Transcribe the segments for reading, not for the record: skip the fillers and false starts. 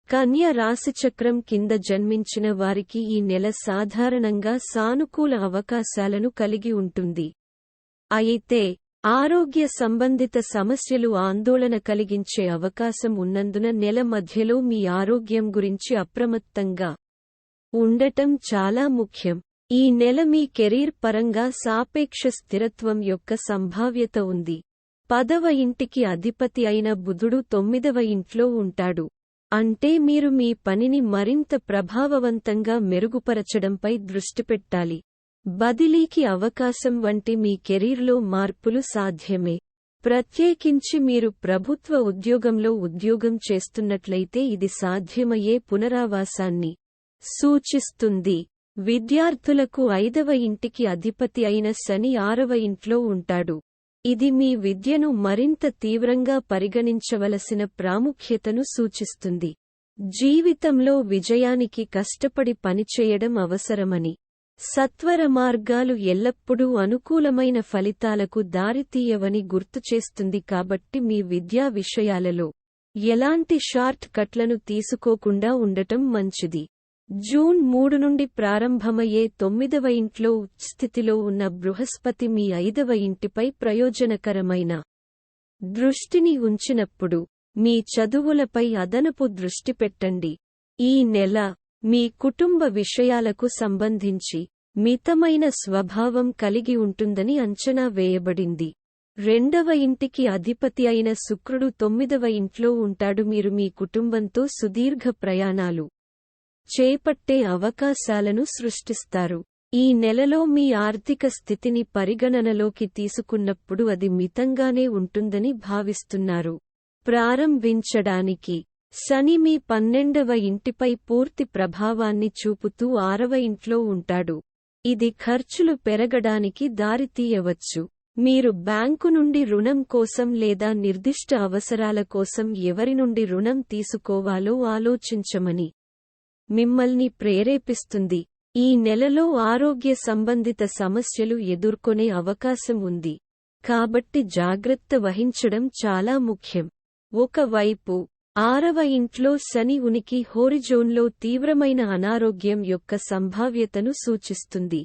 కన్య రాశిచక్రం కింద జన్మించిన వారికి ఈ నెల సాధారణంగా సానుకూల అవకాశాలను కలిగి ఉంటుంది. అయితే ఆరోగ్య సంబంధిత సమస్యలు ఆందోళన కలిగించే అవకాశం ఉన్నందున నెల మధ్యలో మీ ఆరోగ్యం గురించి అప్రమత్తంగా ఉండటం చాలా ముఖ్యం. ఈ నెల మీ కెరీర్ పరంగా సాపేక్ష స్థిరత్వం యొక్క సంభావ్యత ఉంది. 10వ ఇంటికి అధిపతి అయిన బుధుడు 9వ ఇంట్లో ఉంటాడు. అంటే మీరు మీ పనిని మరింత ప్రభావవంతంగా మెరుగుపరచడంపై దృష్టి పెట్టాలి. బదిలీకి అవకాశం వంటి మీ కెరీర్లో మార్పులు సాధ్యమే. ప్రత్యేకించి మీరు ప్రభుత్వ ఉద్యోగంలో ఉద్యోగం చేస్తున్నట్లయితే ఇది సాధ్యమయ్యే పునరావాసాన్ని సూచిస్తుంది. విద్యార్థులకు 5వ ఇంటికి అధిపతి అయిన శని 6వ ఇంట్లో ఉంటాడు. ఇది మీ విద్యను మరింత తీవ్రంగా పరిగణించవలసిన ప్రాముఖ్యతను సూచిస్తుంది. జీవితంలో విజయానికి కష్టపడి పనిచేయడం అవసరమని, సత్వర మార్గాలు ఎల్లప్పుడూ అనుకూలమైన ఫలితాలకు దారితీయవని గుర్తుచేస్తుంది. కాబట్టి మీ విద్యా విషయాలలో ఎలాంటి షార్ట్ కట్లను తీసుకోకుండా ఉండటం మంచిది. జూన్ 3 నుండి ప్రారంభమయ్యే 9వ ఇంట్లో ఉచ్ఛస్థితిలో ఉన్న బృహస్పతి మీ 5వ ఇంటిపై ప్రయోజనకరమైన దృష్టిని ఉంచినప్పుడు మీ చదువులపై అదనపు దృష్టి పెట్టండి. ఈ నెల మీ కుటుంబ విషయాలకు సంబంధించి మితమైన స్వభావం కలిగి ఉంటుందని అంచనా వేయబడింది. 2వ ఇంటికి అధిపతి అయిన శుక్రుడు 9వ ఇంట్లో ఉంటాడు. మీరు మీ కుటుంబంతో సుదీర్ఘ ప్రయాణాలు చేపట్టే అవకాశాలను సృష్టిస్తారు. ఈ నెలలో మీ ఆర్థిక స్థితిని పరిగణనలోకి తీసుకున్నప్పుడు అది మితంగానే ఉంటుందని భావిస్తున్నారు. ప్రారంభించడానికి శని మీ 12వ ఇంటిపై పూర్తి ప్రభావాన్ని చూపుతూ 6వ ఇంట్లో ఉంటాడు. ఇది ఖర్చులు పెరగడానికి దారితీయవచ్చు. మీరు బ్యాంకు నుండి రుణం కోసం లేదా నిర్దిష్ట అవసరాల కోసం ఎవరి నుండి రుణం తీసుకోవాలో ఆలోచించమని మిమ్మల్ని ప్రేరేపిస్తుంది. ఈ నెలలో ఆరోగ్య సంబంధిత సమస్యలు ఎదుర్కొనే అవకాశం ఉంది. కాబట్టి జాగ్రత్త వహించడం చాలా ముఖ్యం. ఒకవైపు 6వ ఇంట్లో శని ఉనికి హోరిజోన్లో తీవ్రమైన అనారోగ్యం యొక్క సంభావ్యతను సూచిస్తుంది.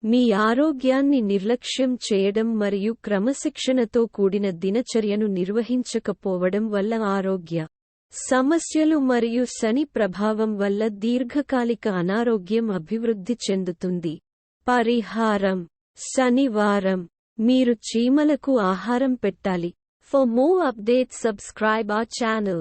మీ ఆరోగ్యాన్ని నిర్లక్ష్యం చేయడం మరియు క్రమశిక్షణతో కూడిన దినచర్యను నిర్వహించకపోవడం వల్ల ఆరోగ్య సమస్యలు మరియు శని ప్రభావం వల్ల దీర్ఘకాలిక అనారోగ్యం అభివృద్ధి చెందుతుంది. పరిహారం: శనివారం మీరు చీమలకు ఆహారం పెట్టాలి. For more updates, subscribe our channel.